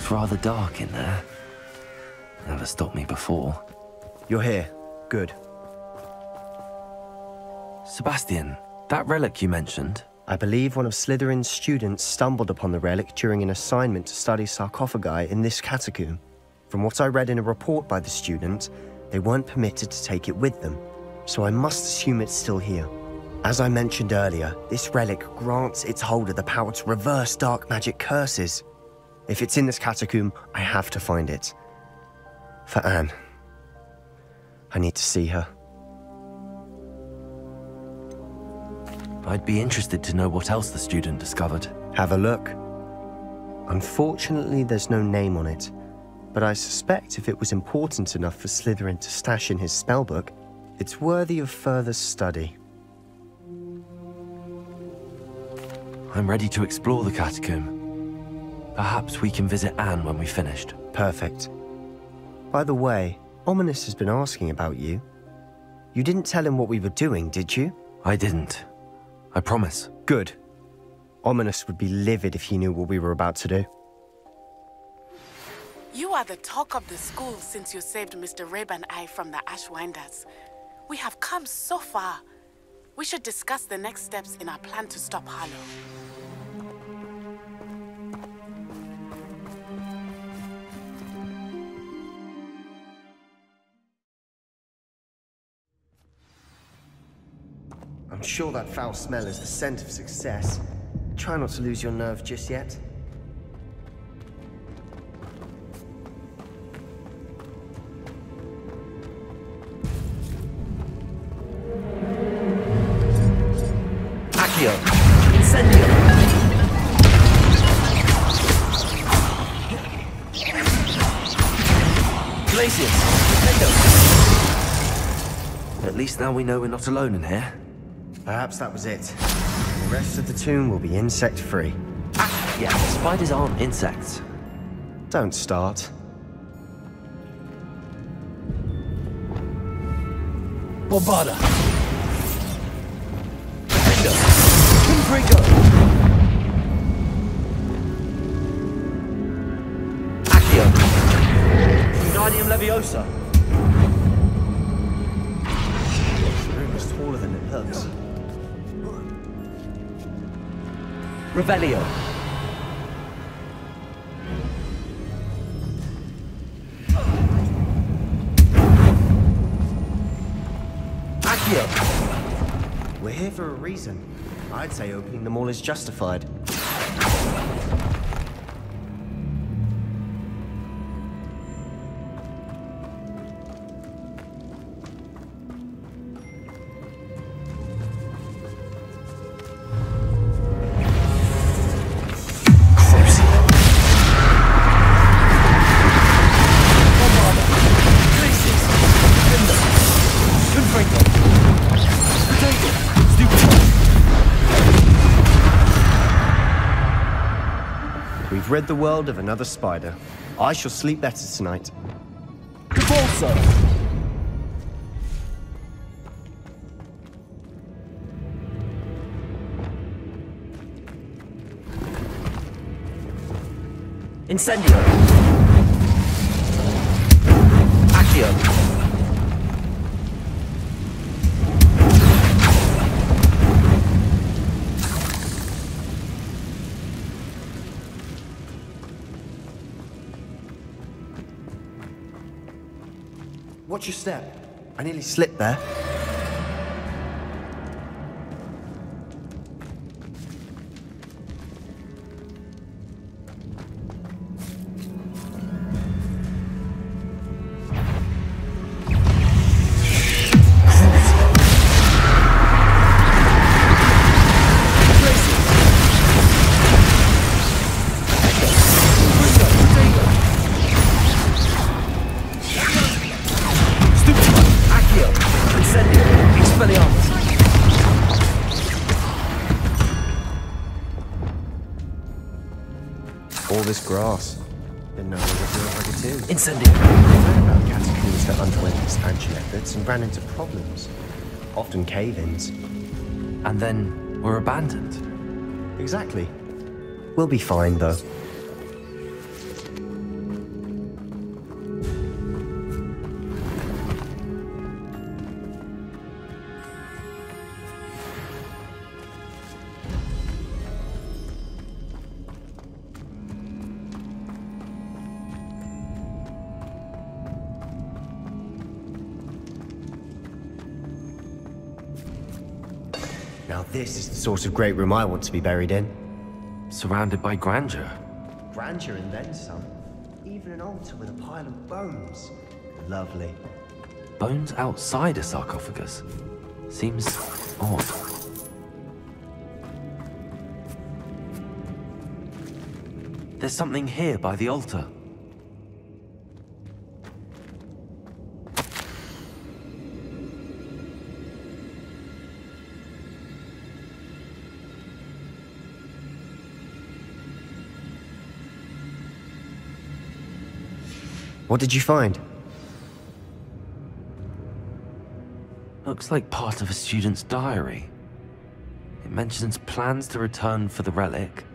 It's rather dark in there. Never stopped me before. You're here. Good. Sebastian, that relic you mentioned? I believe one of Slytherin's students stumbled upon the relic during an assignment to study sarcophagi in this catacomb. From what I read in a report by the student, they weren't permitted to take it with them, so I must assume it's still here. As I mentioned earlier, this relic grants its holder the power to reverse dark magic curses. If it's in this catacomb, I have to find it. For Anne. I need to see her. I'd be interested to know what else the student discovered. Have a look. Unfortunately, there's no name on it, but I suspect if it was important enough for Slytherin to stash in his spellbook, it's worthy of further study. I'm ready to explore the catacomb. Perhaps we can visit Anne when we've finished. Perfect. By the way, Ominous has been asking about you. You didn't tell him what we were doing, did you? I didn't. I promise. Good. Ominous would be livid if he knew what we were about to do. You are the talk of the school since you saved Mr. Rabe and I from the Ashwinders. We have come so far. We should discuss the next steps in our plan to stop Harlow. I'm sure that foul smell is the scent of success. Try not to lose your nerve just yet. Accio! Incendio! Glacius! At least now we know we're not alone in here. Perhaps that was it. The rest of the tomb will be insect-free. Ah, yeah, spiders aren't insects. Don't start. Bombarda! Defender! Windbreaker! Accio! Wingardium Leviosa! The room is taller than it looks. Revelio! Accio! We're here for a reason. I'd say opening them all is justified. We've rid the world of another spider. I shall sleep better tonight. Convulso! Incendio! Accio! Watch your step. I nearly slipped there. All this grass. Didn't know what to do if I could too. Incendio! I read about catacombs that underwent expansion efforts and ran into problems. Often cave-ins. And then were abandoned. Exactly. We'll be fine, though. Now this is the sort of great room I want to be buried in. Surrounded by grandeur. Grandeur and then some. Even an altar with a pile of bones. Lovely. Bones outside a sarcophagus. Seems odd. There's something here by the altar. What did you find? Looks like part of a student's diary. It mentions plans to return for the relic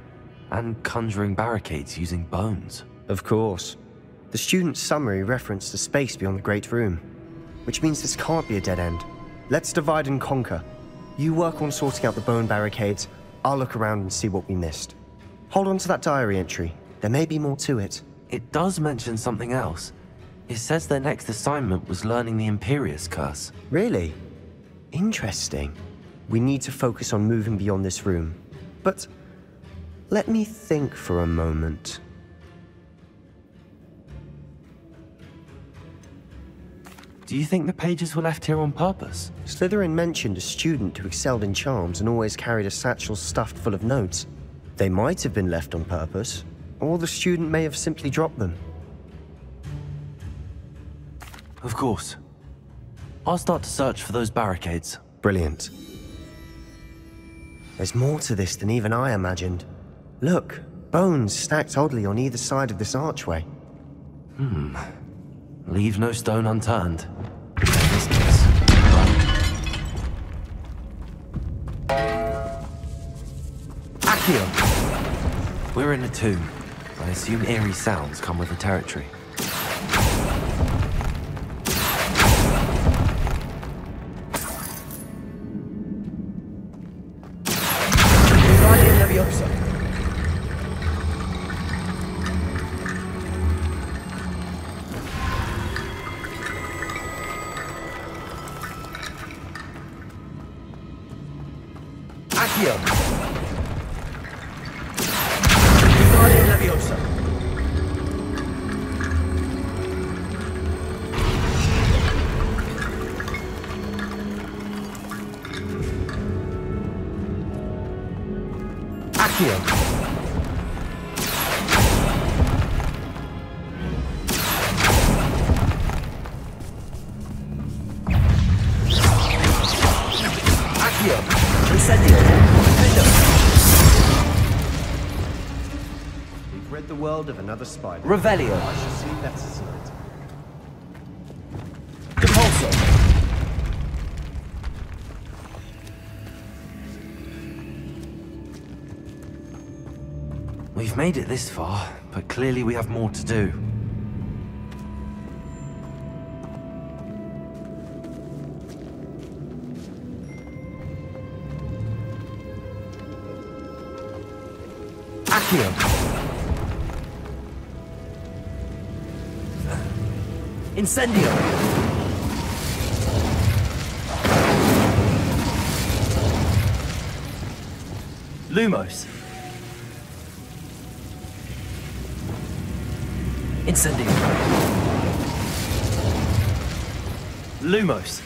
and conjuring barricades using bones. Of course. The student's summary referenced a space beyond the Great Room, which means this can't be a dead end. Let's divide and conquer. You work on sorting out the bone barricades, I'll look around and see what we missed. Hold on to that diary entry. There may be more to it. It does mention something else. It says their next assignment was learning the Imperius Curse. Really? Interesting. We need to focus on moving beyond this room. But let me think for a moment. Do you think the pages were left here on purpose? Slytherin mentioned a student who excelled in charms and always carried a satchel stuffed full of notes. They might have been left on purpose, or the student may have simply dropped them. Of course. I'll start to search for those barricades. Brilliant. There's more to this than even I imagined. Look, bones stacked oddly on either side of this archway. Leave no stone unturned. Business. Accio! We're in a tomb. I assume eerie sounds come with the territory. We've read the world of another spider. Revelio. I shall see letters in it. Depulso. We've made it this far, but clearly we have more to do. Accio! Incendio. Lumos. Incendio. Lumos.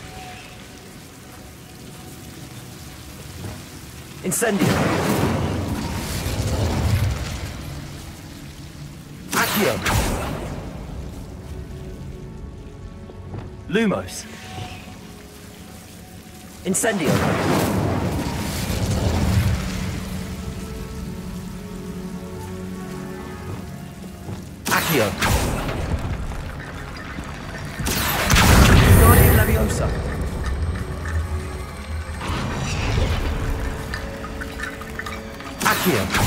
Incendio. Accio. Lumos. Incendio. Accio. Guardian Leviosa. Accio.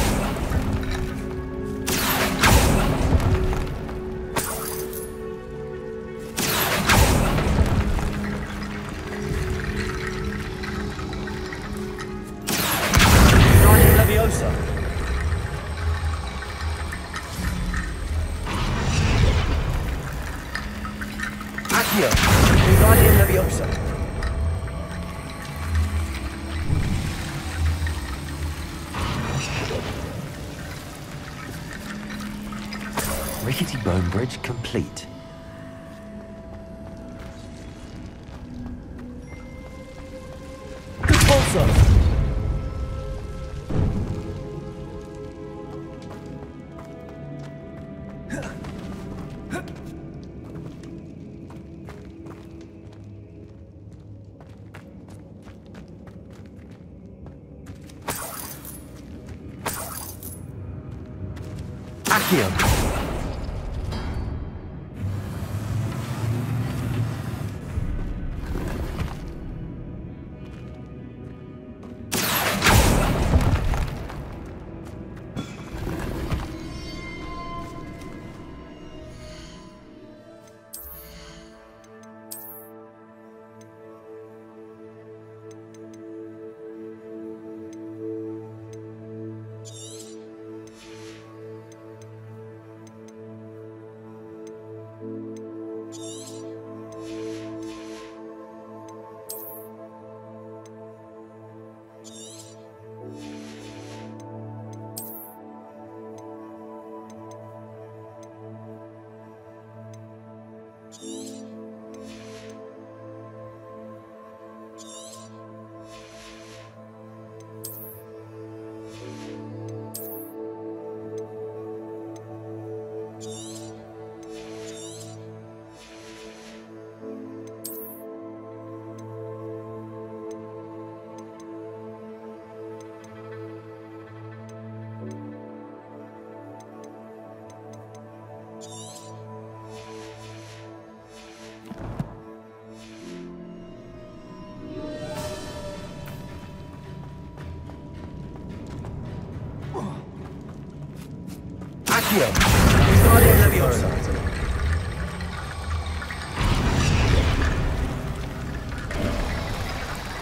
Rickety bone bridge complete. Repulsor! Accio!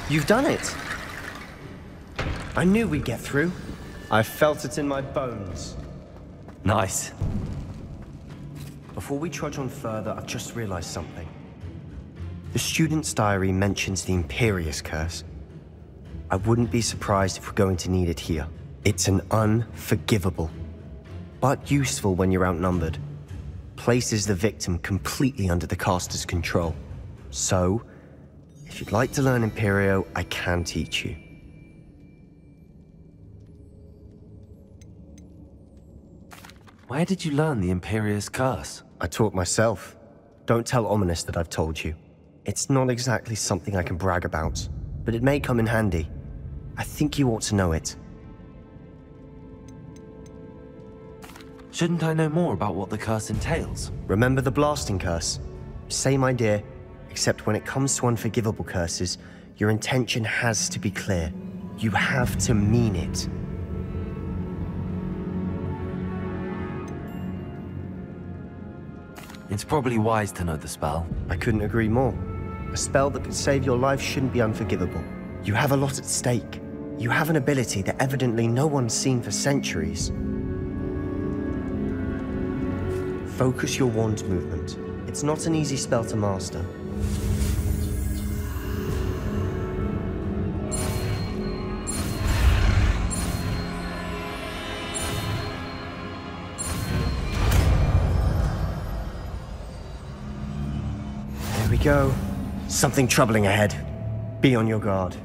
You've done it! I knew we'd get through. I felt it in my bones. Nice. Before we trudge on further, I've just realized something. The student's diary mentions the Imperious Curse. I wouldn't be surprised if we're going to need it here. It's an unforgivable, but useful when you're outnumbered. Places the victim completely under the caster's control. So, if you'd like to learn Imperio, I can teach you. Where did you learn the Imperious Curse? I taught myself. Don't tell Ominous that I've told you. It's not exactly something I can brag about, but it may come in handy. I think you ought to know it. Shouldn't I know more about what the curse entails? Remember the blasting curse? Same idea, except when it comes to unforgivable curses, your intention has to be clear. You have to mean it. It's probably wise to know the spell. I couldn't agree more. A spell that could save your life shouldn't be unforgivable. You have a lot at stake. You have an ability that evidently no one's seen for centuries. Focus your wand's movement. It's not an easy spell to master. There we go. Something troubling ahead. Be on your guard.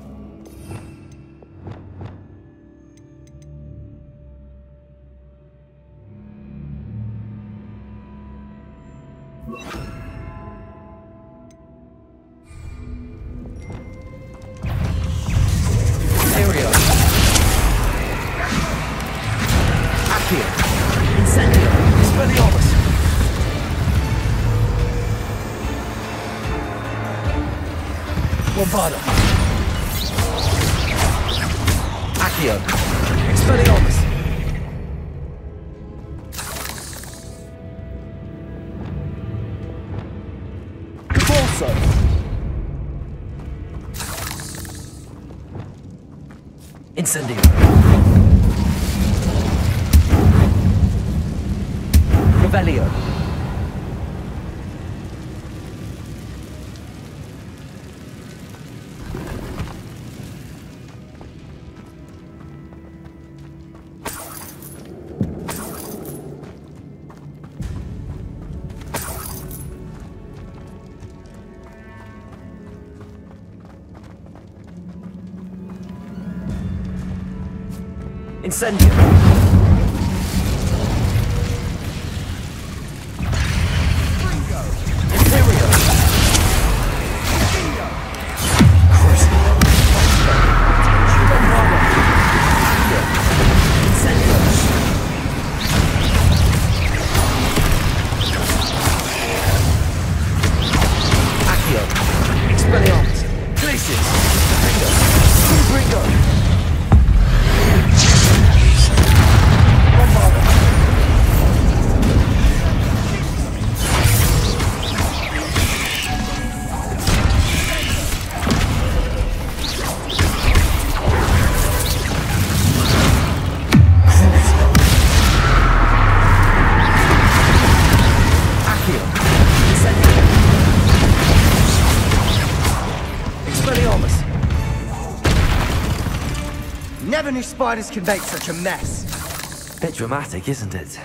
Incendio. Revelio. Incendio. Imperio. Accio. Expelliarmus. Glacius. Bringo. Never knew spiders could make such a mess. Bit dramatic, isn't it?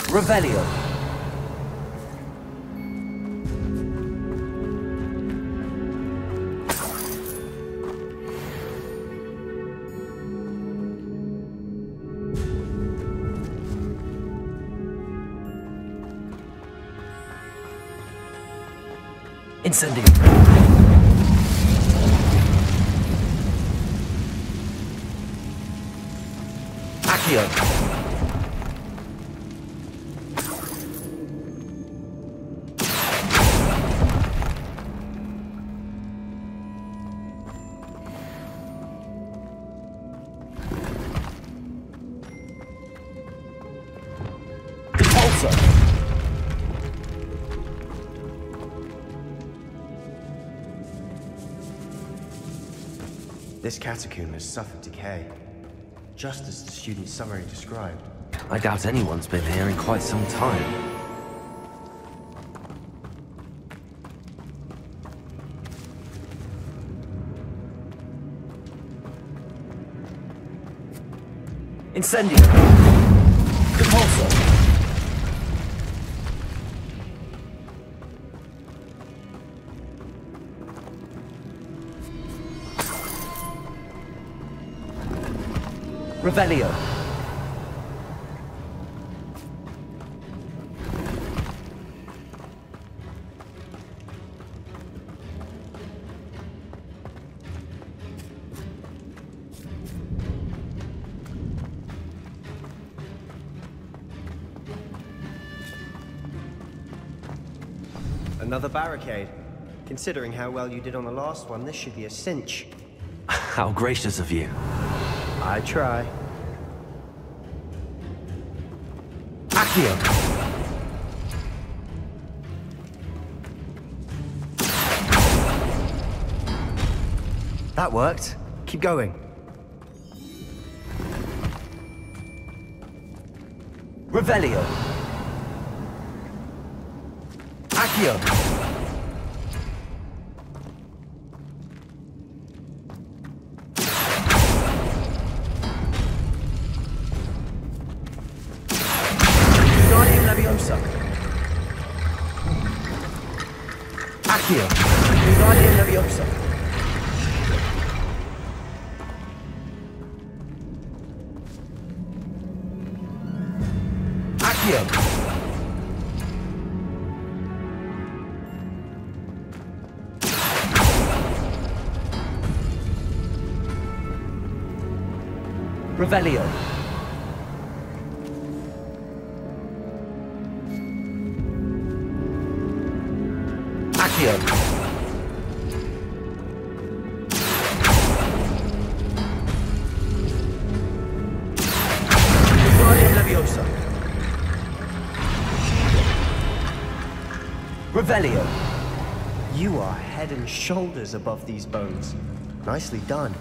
Revelio. Incendio. Accio. Repulsor. This catacomb has suffered decay, just as the student's summary described. I doubt anyone's been here in quite some time. Incendio. Repulsor. Revelio. Another barricade. Considering how well you did on the last one, this should be a cinch. How gracious of you. I try. Accio. That worked. Keep going. Revelio. Accio. Accio. Guardian Leviosa. Accio. Revelio. Accio. Guardian Leviosa. Revelio. You are head and shoulders above these bones. Nicely done.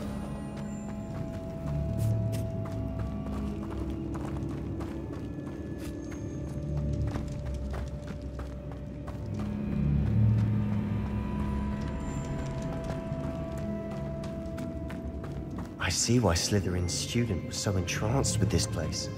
I see why Slytherin's student was so entranced with this place.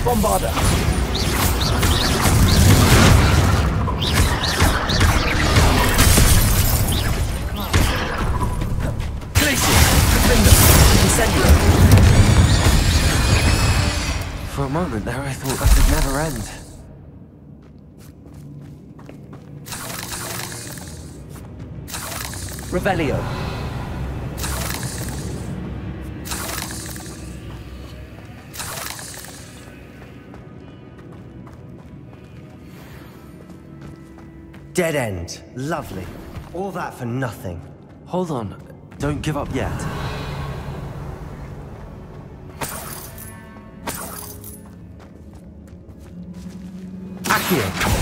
Bombarda. Glacier. Defender. Incendio. For a moment there, I thought that would never end. Revelio. Dead end. Lovely. All that for nothing. Hold on, don't give up yet. Accio.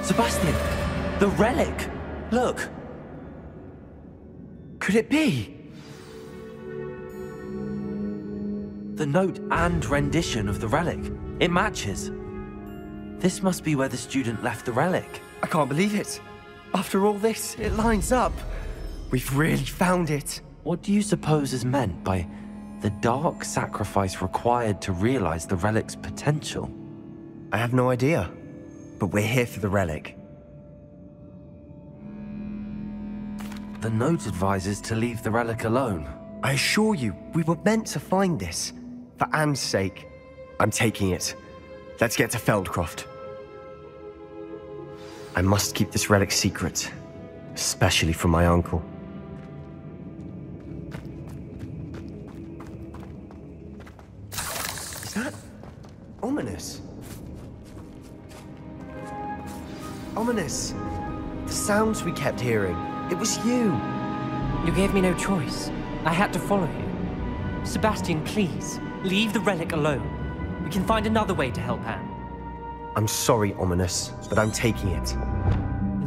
Sebastian! The relic! Look! Could it be? The note and rendition of the relic. It matches. This must be where the student left the relic. I can't believe it. After all this, it lines up. We've really found it. What do you suppose is meant by the dark sacrifice required to realize the relic's potential? I have no idea. But we're here for the relic. The note advises to leave the relic alone. I assure you, we were meant to find this. For Anne's sake. I'm taking it. Let's get to Feldcroft. I must keep this relic secret. Especially from my uncle. Is that ominous? Ominous. The sounds we kept hearing. It was you. You gave me no choice. I had to follow you. Sebastian, please, leave the relic alone. We can find another way to help Anne. I'm sorry, Ominous, but I'm taking it.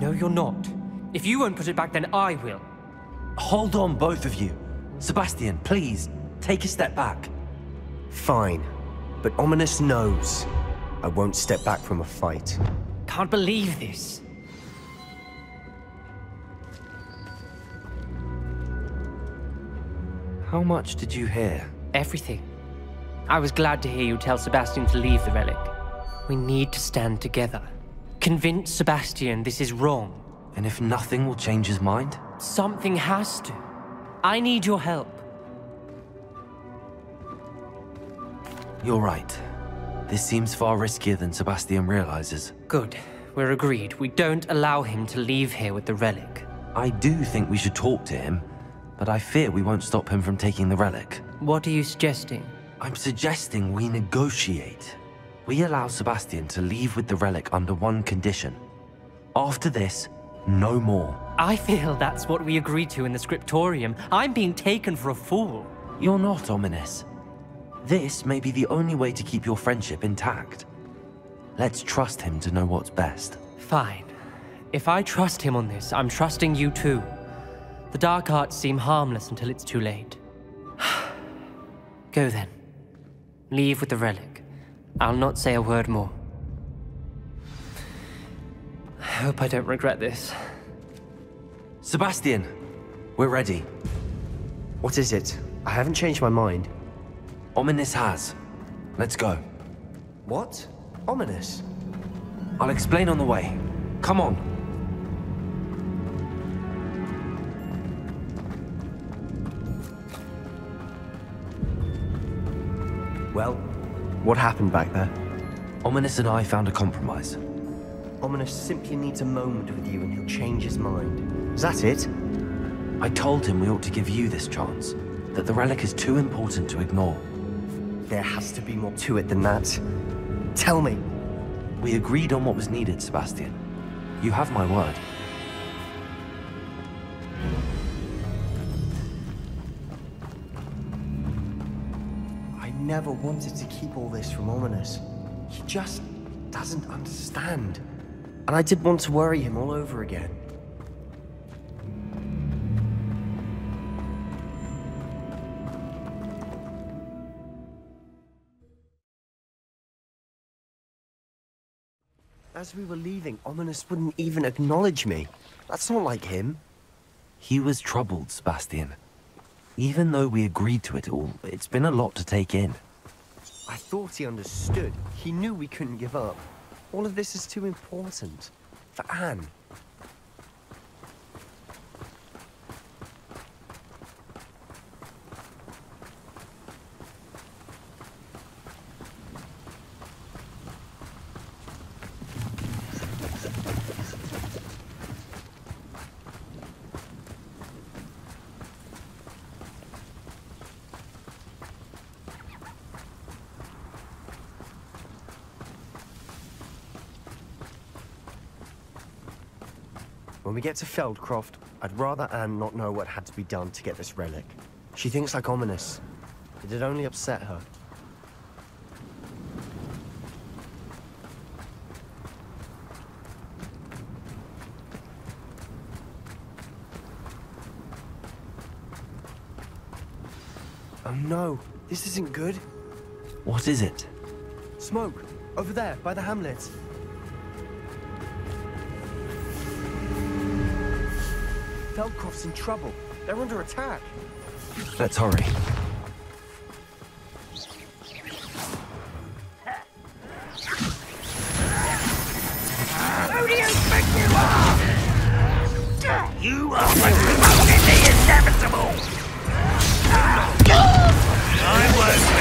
No, you're not. If you won't put it back, then I will. Hold on, both of you. Sebastian, please, take a step back. Fine, but Ominous knows I won't step back from a fight. Can't believe this. How much did you hear? Everything. I was glad to hear you tell Sebastian to leave the relic. We need to stand together. Convince Sebastian this is wrong. And if nothing will change his mind? Something has to. I need your help. You're right. This seems far riskier than Sebastian realizes. Good. We're agreed. We don't allow him to leave here with the relic. I do think we should talk to him, but I fear we won't stop him from taking the relic. What are you suggesting? I'm suggesting we negotiate. We allow Sebastian to leave with the relic under one condition. After this, no more. I feel that's what we agreed to in the scriptorium. I'm being taken for a fool. You're not, Ominous. This may be the only way to keep your friendship intact. Let's trust him to know what's best. Fine. If I trust him on this, I'm trusting you too. The dark arts seem harmless until it's too late. Go then. Leave with the relic. I'll not say a word more. I hope I don't regret this. Sebastian, we're ready. What is it? I haven't changed my mind. Ominous has. Let's go. What? Ominous? I'll explain on the way. Come on. Well, what happened back there? Ominous and I found a compromise. Ominous simply needs a moment with you and he'll change his mind. Is that it? I told him we ought to give you this chance, that the relic is too important to ignore. There has to be more to it than that. Tell me. We agreed on what was needed, Sebastian. You have my word. I never wanted to keep all this from Ominous. He just doesn't understand. And I did want to worry him all over again. As we were leaving, Ominous wouldn't even acknowledge me. That's not like him. He was troubled, Sebastian. Even though we agreed to it all, it's been a lot to take in. I thought he understood. He knew we couldn't give up. All of this is too important. For Anne. When we get to Feldcroft, I'd rather Anne not know what had to be done to get this relic. She thinks like Ominous. It'd only upset her. Oh no, this isn't good. What is it? Smoke, over there, by the hamlet. Feldcroft's in trouble. They're under attack. Let's hurry. Who do you think you are? You are promoting the inevitable! I work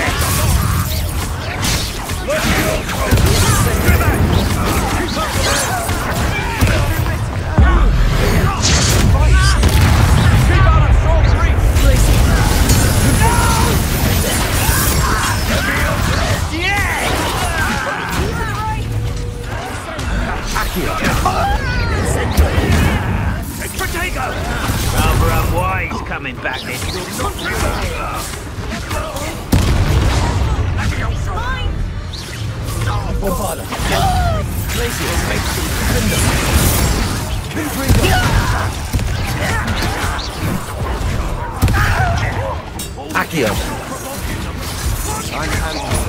rather unwise coming back this Accio! I'm handling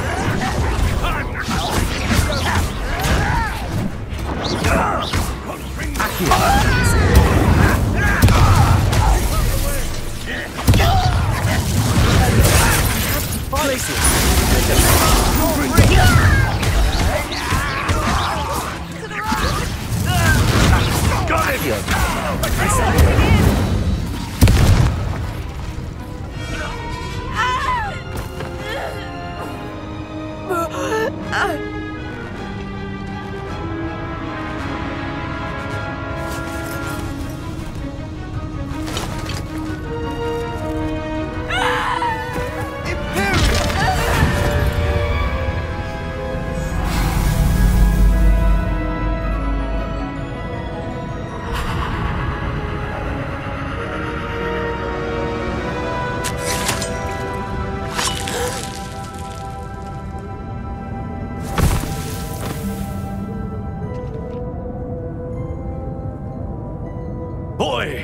Boy!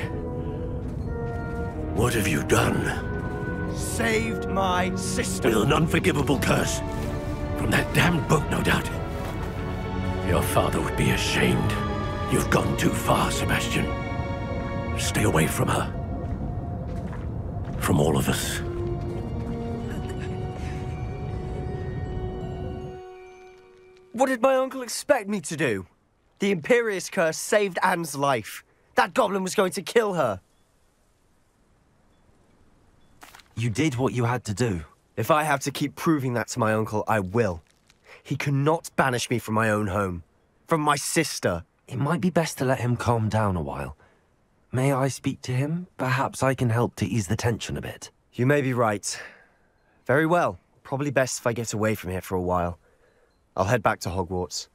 What have you done? saved my sister. With an unforgivable curse. From that damned book, no doubt. Your father would be ashamed. You've gone too far, Sebastian. Stay away from her. From all of us. What did my uncle expect me to do? The Imperious curse saved Anne's life. That goblin was going to kill her. You did what you had to do. If I have to keep proving that to my uncle, I will. He cannot banish me from my own home. From my sister. It might be best to let him calm down a while. May I speak to him? Perhaps I can help to ease the tension a bit. You may be right. Very well. Probably best if I get away from here for a while. I'll head back to Hogwarts.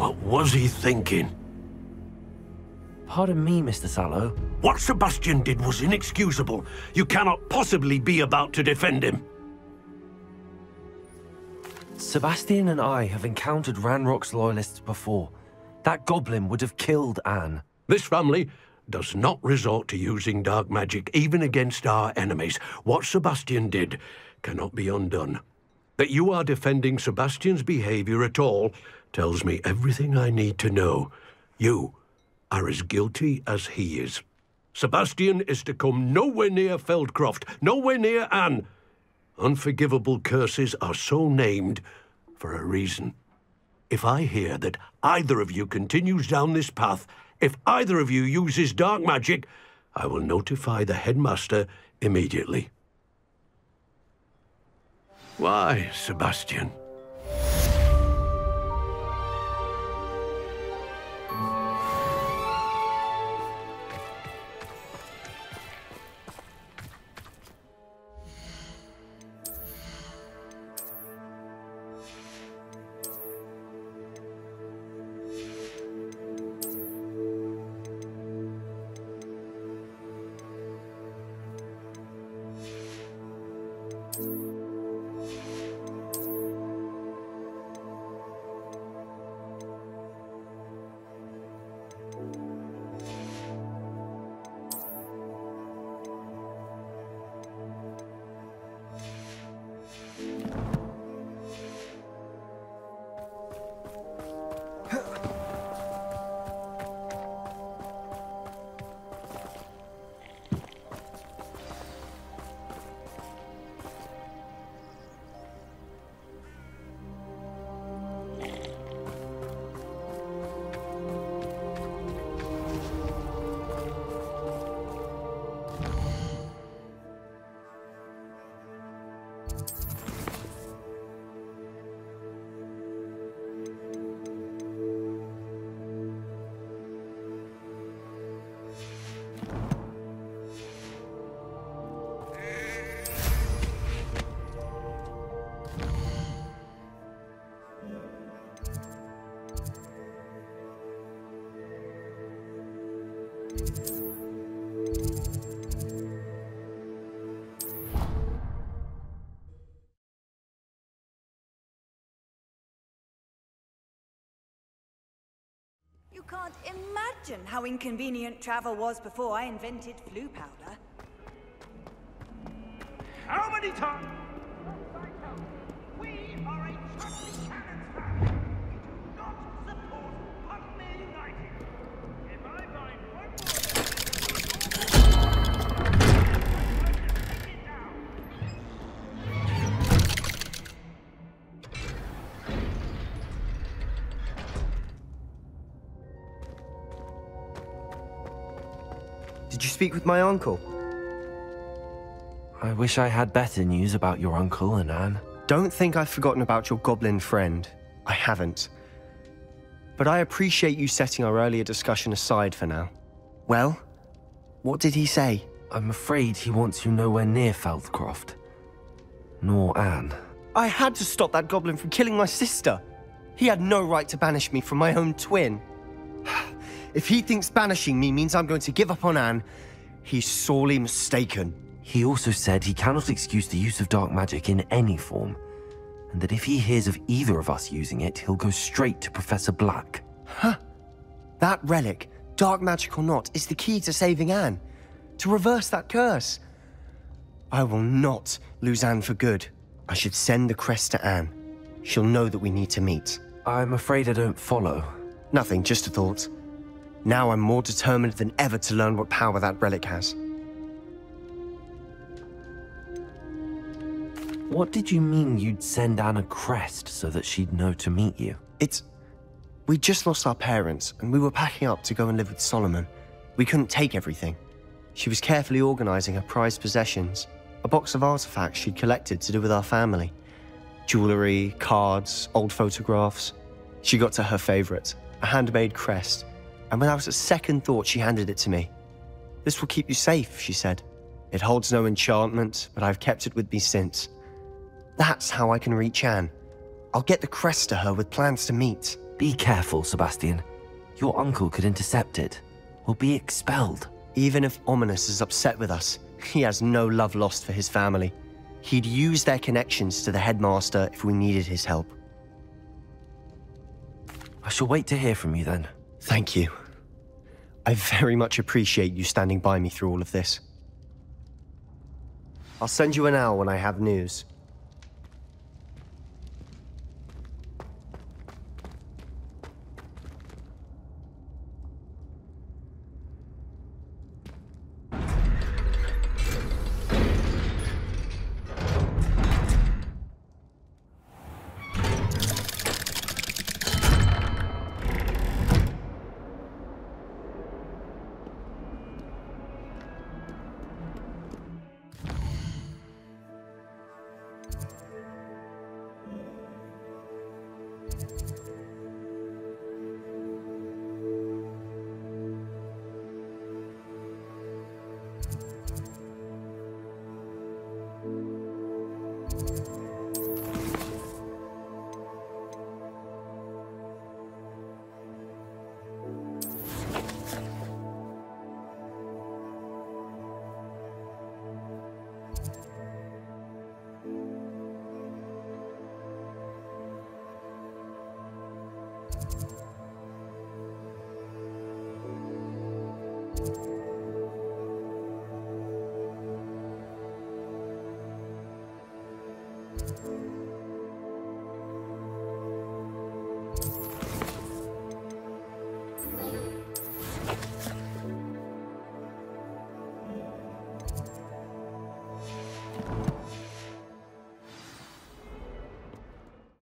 What was he thinking? Pardon me, Mr. Sallow. What Sebastian did was inexcusable. You cannot possibly be about to defend him. Sebastian and I have encountered Ranrock's loyalists before. That goblin would have killed Anne. This family does not resort to using dark magic even against our enemies. What Sebastian did cannot be undone. That you are defending Sebastian's behavior at all tells me everything I need to know. You are as guilty as he is. Sebastian is to come nowhere near Feldcroft, nowhere near Anne. Unforgivable curses are so named for a reason. If I hear that either of you continues down this path, if either of you uses dark magic, I will notify the headmaster immediately. Why, Sebastian? You can't imagine how inconvenient travel was before I invented flu powder. How many times? We are a trusted cannons family. We do not support Pugmere United. If I find one more, take it down. Did you speak with my uncle? I wish I had better news about your uncle and Anne. Don't think I've forgotten about your goblin friend. I haven't. But I appreciate you setting our earlier discussion aside for now. Well, what did he say? I'm afraid he wants you nowhere near Feldcroft. Nor Anne. I had to stop that goblin from killing my sister. He had no right to banish me from my own twin. If he thinks banishing me means I'm going to give up on Anne, he's sorely mistaken. He also said he cannot excuse the use of dark magic in any form, and that if he hears of either of us using it, he'll go straight to Professor Black. Huh. That relic, dark magic or not, is the key to saving Anne. To reverse that curse. I will not lose Anne for good. I should send the crest to Anne. She'll know that we need to meet. I'm afraid I don't follow. Nothing, just a thought. Now I'm more determined than ever to learn what power that relic has. What did you mean you'd send Anne a crest so that she'd know to meet you? We just lost our parents, and we were packing up to go and live with Solomon. We couldn't take everything. She was carefully organizing her prized possessions, a box of artifacts she'd collected to do with our family. Jewelry, cards, old photographs. She got to her favorite, a handmade crest, and without a second thought, she handed it to me. "This will keep you safe," she said. "It holds no enchantment, but I've kept it with me since. That's how I can reach Anne. I'll get the crest to her with plans to meet." Be careful, Sebastian. Your uncle could intercept it. will be expelled. Even if Ominous is upset with us, he has no love lost for his family. He'd use their connections to the headmaster if we needed his help. I shall wait to hear from you then. Thank you. I very much appreciate you standing by me through all of this. I'll send you an owl when I have news.